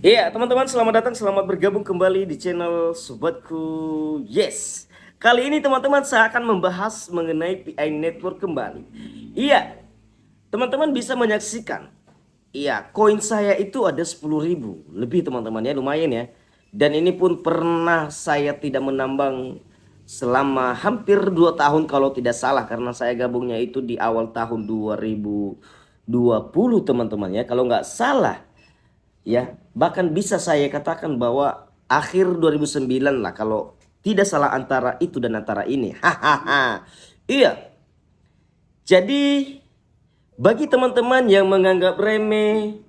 Iya, teman-teman, selamat datang, selamat bergabung kembali di channel Sobatku. Yes, kali ini teman-teman saya akan membahas mengenai PI Network kembali. Iya, teman-teman bisa menyaksikan. Iya, koin saya itu ada 10.000 lebih teman-teman ya, lumayan ya. Dan ini pun pernah saya tidak menambang selama hampir 2 tahun kalau tidak salah, karena saya gabungnya itu di awal tahun 2020 teman-teman ya, kalau nggak salah. Ya, bahkan bisa saya katakan bahwa akhir 2009 lah kalau tidak salah, antara itu dan antara ini. Hahaha. Iya. Jadi bagi teman-teman yang menganggap remeh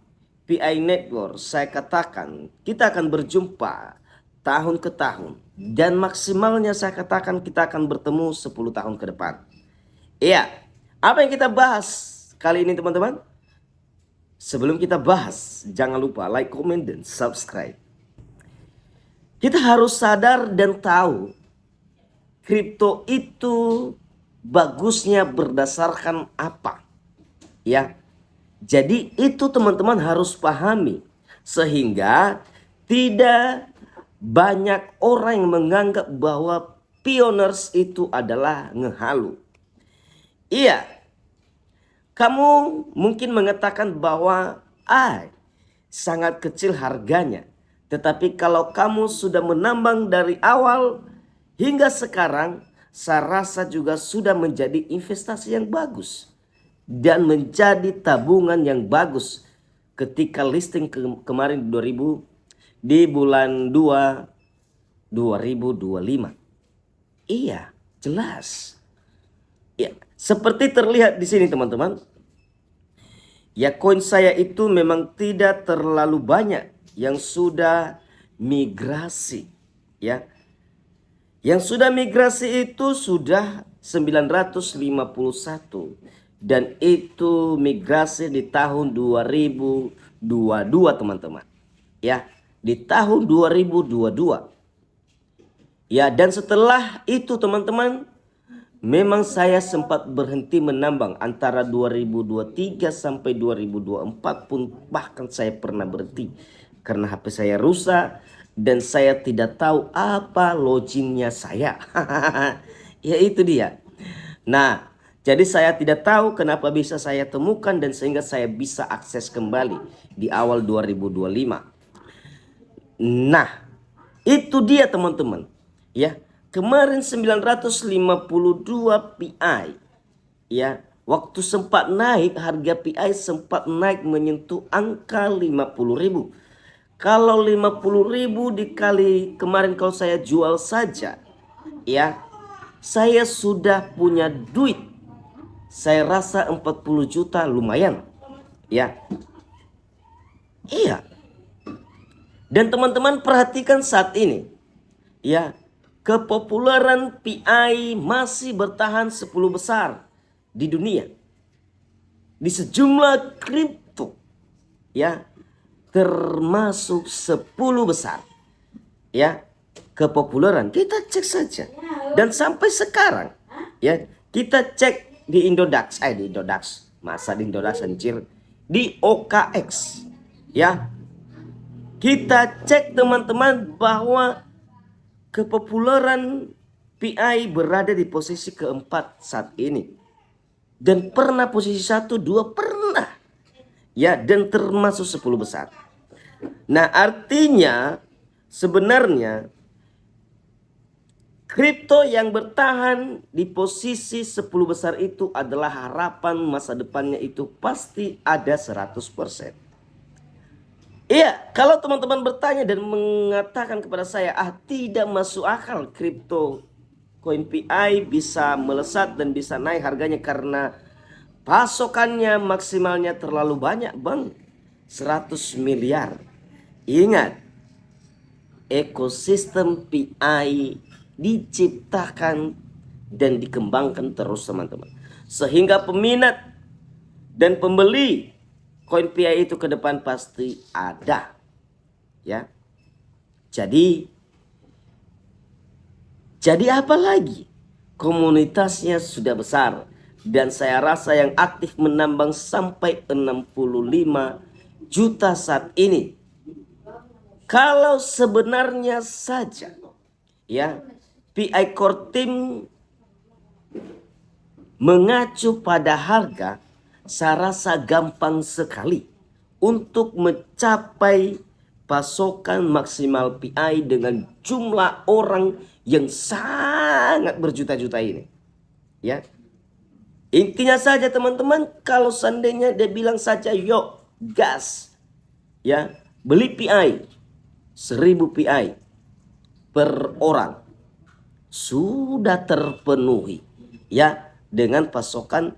PI Network, saya katakan kita akan berjumpa tahun ke tahun, dan maksimalnya saya katakan kita akan bertemu 10 tahun ke depan. Iya. Apa yang kita bahas kali ini teman-teman? Sebelum kita bahas, jangan lupa like, comment, dan subscribe. Kita harus sadar dan tahu kripto itu bagusnya berdasarkan apa. Ya. Jadi itu teman-teman harus pahami, sehingga tidak banyak orang yang menganggap bahwa pioners itu adalah ngehalu. Iya, kamu mungkin mengatakan bahwa sangat kecil harganya. Tetapi kalau kamu sudah menambang dari awal hingga sekarang, saya rasa juga sudah menjadi investasi yang bagus dan menjadi tabungan yang bagus ketika listing kemarin 2000 di bulan 2 2025. Iya, jelas. Ya, seperti terlihat di sini teman-teman. Ya, koin saya itu memang tidak terlalu banyak yang sudah migrasi. Ya, yang sudah migrasi itu sudah 951. Dan itu migrasi di tahun 2022 teman-teman. Ya, di tahun 2022. Ya, dan setelah itu teman-teman, memang saya sempat berhenti menambang antara 2023 sampai 2024 pun, bahkan saya pernah berhenti karena HP saya rusak dan saya tidak tahu apa loginnya saya. Ya itu dia. Nah, jadi saya tidak tahu kenapa bisa saya temukan dan sehingga saya bisa akses kembali di awal 2025. Nah, itu dia teman-teman. Ya, kemarin 952 PI. Ya, waktu sempat naik, harga PI sempat naik menyentuh angka 50.000. Kalau 50.000 dikali kemarin kalau saya jual saja, ya, saya sudah punya duit. Saya rasa 40 juta lumayan. Ya. Iya. Dan teman-teman perhatikan saat ini, ya, kepopuleran PI masih bertahan 10 besar di dunia. Di sejumlah kripto, ya, termasuk 10 besar. Ya, kepopuleran kita cek saja. Dan sampai sekarang, ya, kita cek di Indodax, masa di Indodax anjir, di OKX, ya. Kita cek teman-teman bahwa kepopuleran PI berada di posisi keempat saat ini. Dan pernah posisi 1, 2 pernah. Ya, dan termasuk 10 besar. Nah, artinya sebenarnya kripto yang bertahan di posisi 10 besar itu adalah harapan masa depannya itu pasti ada 100%. Iya, kalau teman-teman bertanya dan mengatakan kepada saya, tidak masuk akal kripto koin PI bisa melesat dan bisa naik harganya karena pasokannya maksimalnya terlalu banyak bang, 100 miliar. Ingat, ekosistem PI diciptakan dan dikembangkan terus teman-teman, sehingga peminat dan pembeli koin PI itu ke depan pasti ada. Ya. Jadi apa lagi? Komunitasnya sudah besar dan saya rasa yang aktif menambang sampai 65 juta saat ini. Kalau sebenarnya saja ya PI Core Team mengacu pada harga, saya rasa gampang sekali untuk mencapai pasokan maksimal PI dengan jumlah orang yang sangat berjuta-juta ini. Ya, intinya saja teman-teman, kalau seandainya dia bilang saja yuk gas, ya beli PI 1000 PI per orang, sudah terpenuhi ya dengan pasokan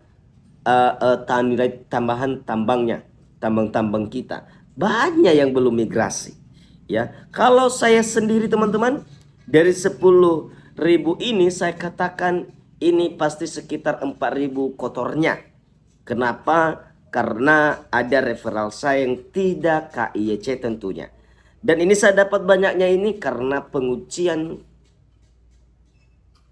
nilai tambahan tambang kita. Banyak yang belum migrasi ya. Kalau saya sendiri teman-teman, dari 10.000 ini saya katakan ini pasti sekitar 4.000 kotornya. Kenapa? Karena ada referral saya yang tidak KIYC tentunya. Dan ini saya dapat banyaknya ini karena pengujian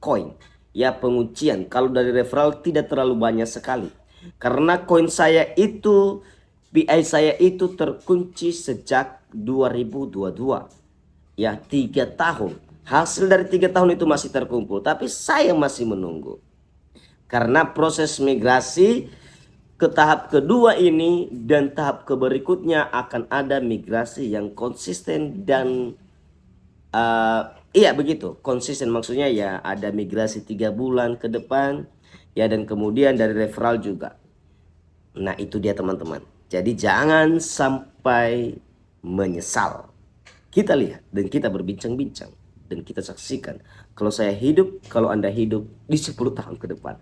koin. Ya, pengujian. Kalau dari referral tidak terlalu banyak sekali. Karena koin saya itu, PI saya itu terkunci sejak 2022. Ya, 3 tahun. Hasil dari 3 tahun itu masih terkumpul. Tapi saya masih menunggu. Karena proses migrasi ke tahap kedua ini dan tahap berikutnya akan ada migrasi yang konsisten dan iya begitu, konsisten maksudnya ya ada migrasi 3 bulan ke depan ya, dan kemudian dari referral juga. Nah itu dia teman-teman, jadi jangan sampai menyesal. Kita lihat dan kita berbincang-bincang dan kita saksikan kalau saya hidup, kalau Anda hidup di 10 tahun ke depan.